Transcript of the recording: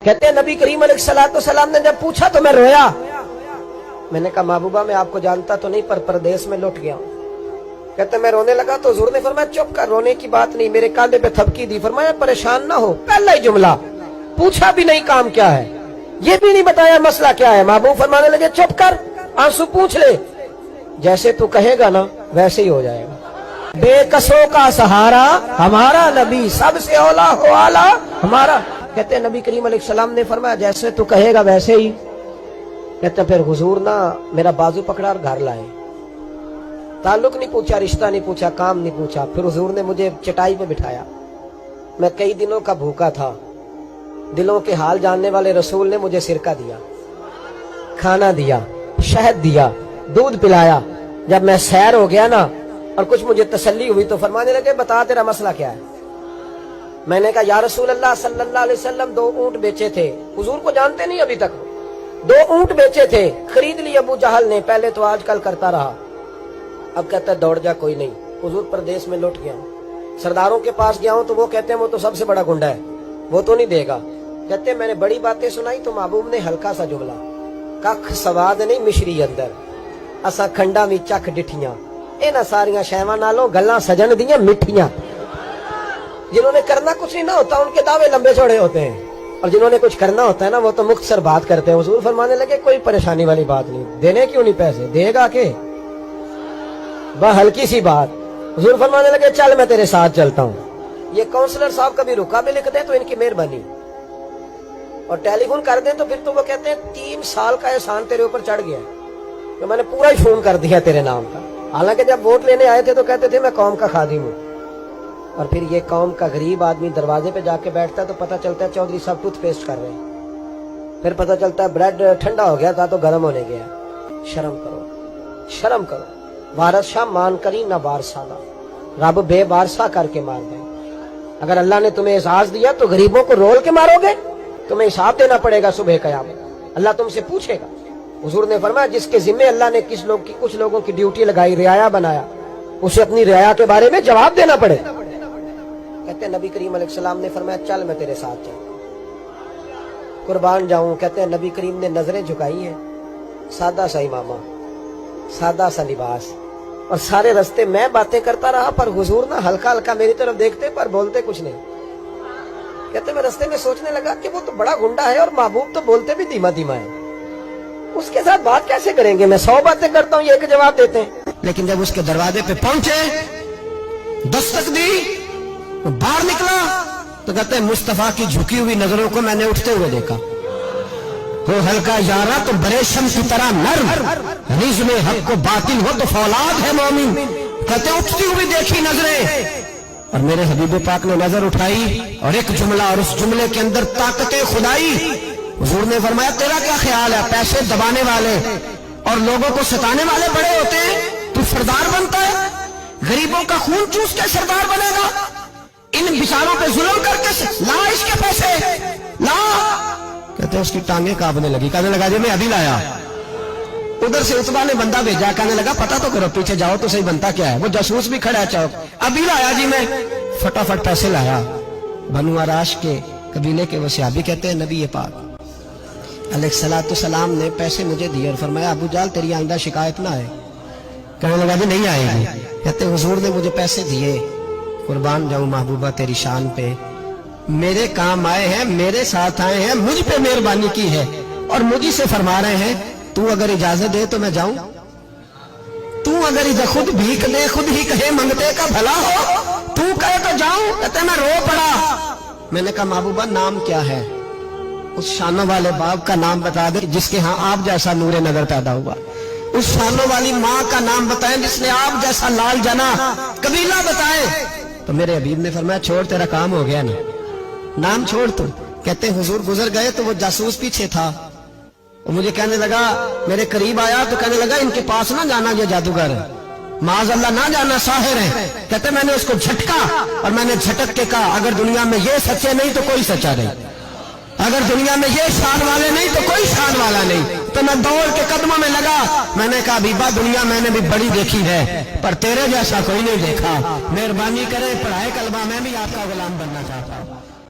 کہتے ہیں نبی کریم علیہ السلام نے جب پوچھا تو میں رویا. میں نے کہا محبوبہ میں آپ کو جانتا تو نہیں پر پردیس میں لٹ گیا ہوں. کہتے میں رونے لگا تو حضور نے فرمایا چپ کر, رونے کی بات نہیں. میرے کاندھے پہ تھپکی دی, فرمایا پریشان نہ ہو. پہلا ہی جملہ, پوچھا بھی نہیں کام کیا ہے, یہ بھی نہیں بتایا مسئلہ کیا ہے. محبوب فرمانے لگے چپ کر, آنسو پوچھ لے, جیسے تو کہے گا نا ویسے ہی ہو جائے گا. بے کسوں کا سہارا ہمارا نبی, سب سے اولا ہو آلہ ہمارا. کہتے ہیں نبی کریم علیہ السلام نے فرمایا جیسے تو کہے گا ویسے ہی. کہتے ہیں پھر حضور نا میرا بازو پکڑا اور گھر لائے. تعلق نہیں پوچھا, رشتہ نہیں پوچھا, کام نہیں پوچھا. پھر حضور نے مجھے چٹائی پہ بٹھایا. میں کئی دنوں کا بھوکا تھا. دلوں کے حال جاننے والے رسول نے مجھے سرکہ دیا, کھانا دیا, شہد دیا, دودھ پلایا. جب میں سیر ہو گیا نا اور کچھ مجھے تسلی ہوئی تو فرمانے لگے بتا تیرا مسئلہ کیا ہے. میں نے کہا یا رسول اللہ صلی اللہ علیہ وسلم 2 اونٹ بیچے تھے. حضور کو جانتے نہیں ابھی تک. 2 اونٹ بیچے تھے, خرید لی ابو جہل نے. پہلے تو آج کل کرتا رہا, اب کہتا ہے دوڑ جا کوئی نہیں. حضور پردیس میں لٹ گیا ہوں, سرداروں کے پاس گیا ہوں تو وہ کہتے ہیں وہ تو سب سے بڑا گنڈا ہے, وہ تو نہیں دے گا. کہتے ہیں میں نے بڑی باتیں سنائی تو محبوب نے ہلکا سا جملہ, کخ سواد نہیں مشری اندر, اسا کھنڈا میں چکھ ڈٹھیاں, انہاں ساریاں شیواں نالوں گلاں سجن دیاں مٹھیاں. جنہوں نے کرنا کچھ نہیں نہ ہوتا ان کے دعوے لمبے چوڑے ہوتے ہیں, اور جنہوں نے کچھ کرنا ہوتا ہے نا وہ تو مختصر بات کرتے ہیں. حضور فرمانے لگے کوئی پریشانی والی بات نہیں, دینے کیوں نہیں پیسے, دے گا کہ بس ہلکی سی بات. حضور فرمانے لگے چل میں تیرے ساتھ چلتا ہوں. یہ کونسلر صاحب کبھی رکا بھی لکھ دیں تو ان کی مہربانی, اور ٹیلی فون کر دیں تو پھر تو وہ کہتے ہیں 3 سال کا احسان تیرے اوپر چڑھ گیا تو میں نے پورا ہی فون کر دیا تیرے نام کا. حالانکہ جب ووٹ لینے آئے تھے تو کہتے تھے میں قوم کا خادم ہوں, اور پھر یہ قوم کا غریب آدمی دروازے پہ جا کے بیٹھتا ہے تو پتہ چلتا ہے چودھری صاحب ٹوتھ پیسٹ کر رہے ہیں. پھر پتہ چلتا ہے بریڈ ٹھنڈا ہو گیا تھا تو گرم ہونے گیا. شرم کرو, شرم کرو. وارث شاہ مان کری نہ وارثہ دا, رب بے وارثہ کر کے مار دے. اگر اللہ نے تمہیں اعزاز دیا تو غریبوں کو رول کے مارو گے, تمہیں حساب دینا پڑے گا صبح قیامت, اللہ تم سے پوچھے گا. حضور نے فرمایا جس کے ذمے اللہ نے کچھ لوگوں کی ڈیوٹی لگائی, رعایا بنایا, اسے اپنی رعایا کے بارے میں جواب دینا پڑے. کہتے ہیں نبی کریم علیہ السلام نے فرمایا چل میں تیرے ساتھ چل, قربان جاؤں. کہتے ہیں نبی کریم نے نظریں جھکائی ہیں, سادہ سا امامہ, سادہ سا لباس, اور سارے رستے میں باتیں کرتا رہا پر حضور نہ ہلکا ہلکا میری طرف دیکھتے پر بولتے کچھ نہیں. کہتے میں رستے میں سوچنے لگا کہ وہ تو بڑا گنڈا ہے اور محبوب تو بولتے بھی دھیما دھیما ہے, اس کے ساتھ بات کیسے کریں گے. میں 100 باتیں کرتا ہوں, یہ ایک جواب دیتے ہیں. لیکن جب اس کے دروازے پہ پہنچے, دستک دی, باہر نکلا تو کہتے ہیں مصطفیٰ کی جھکی ہوئی نظروں کو میں نے اٹھتے ہوئے دیکھا. ہو ہلکا یارا تو برے شمس کی طرح نرم, رزم حق کو باطل ہو تو فولاد ہے مومن. کہتے ہیں اٹھتی ہوئی دیکھی نظریں, اور میرے حبیب پاک نے نظر اٹھائی اور ایک جملہ, اور اس جملے کے اندر طاقت خدائی. حضور نے فرمایا تیرا کیا خیال ہے, پیسے دبانے والے اور لوگوں کو ستانے والے بڑے ہوتے ہیں, تو سردار بنتا ہے, غریبوں کا خون چوس کے سردار بنے گا, ان بیچاروں پہ ظلم کر کے لا اس کے پیسے لا. کہتے ہیں اس کی ٹانگیں کانپنے لگی, کہنے لگا جی میں ابھی لایا. ادھر سے عتبہ نے بندہ بھیجا, کہنے لگا پتا تو کرو, پیچھے جاؤ تو صحیح بنتا کیا ہے. وہ جاسوس بھی کھڑا ہے چوک, ابھی لایا جی میں, فٹافٹ پیسے لایا. بنو عراش کے قبیلے کے وہ صحابی کہتے ہیں نبی پاک علیہ السلام نے پیسے مجھے دیے اور فرمایا ابو جال تیری آئندہ شکایت نہ آئے. کہنے لگا بھی نہیں آئے گی. کہتے ہیں حضور نے مجھے پیسے دیے, قربان جاؤں محبوبہ تیری شان پہ, میرے کام آئے ہیں, میرے ساتھ آئے ہیں, مجھ پہ مہربانی کی ہے, اور مجھے سے فرما رہے ہیں تو اگر اجازت دے تو میں جاؤں, تو اگر خود بھیک دے, خود ہی کہے منگتے کا بھلا ہو, تو کہے تو جاؤں. کہتے میں رو پڑا. میں نے کہا محبوبہ نام کیا ہے, اس شانوں والے باپ کا نام بتا دے جس کے ہاں آپ جیسا نور نظر پیدا ہوا, اس شانوں والی ماں کا نام بتائیں جس نے آپ جیسا لال جنا, قبیلہ بتائیں. تو میرے حبیب نے فرمایا چھوڑ تیرا کام ہو گیا نا, نام چھوڑ تو. کہتے ہیں حضور گزر گئے تو وہ جاسوس پیچھے تھا, وہ مجھے کہنے لگا, میرے قریب آیا تو کہنے لگا ان کے پاس نہ جانا, یہ جادوگر ہے, معاذ اللہ نہ جانا, ساحر ہے. کہتے میں نے اس کو جھٹکا اور میں نے جھٹک کے کہا اگر دنیا میں یہ سچے نہیں تو کوئی سچا نہیں, اگر دنیا میں یہ شان والے نہیں تو کوئی شان والا نہیں. تو میں دوڑ کے قدموں میں لگا, میں نے کہا بیبا دنیا میں نے بھی بڑی دیکھی ہے پر تیرے جیسا کوئی نہیں دیکھا, مہربانی کرے پڑھائے کلمہ, میں بھی آپ کا غلام بننا چاہتا ہوں.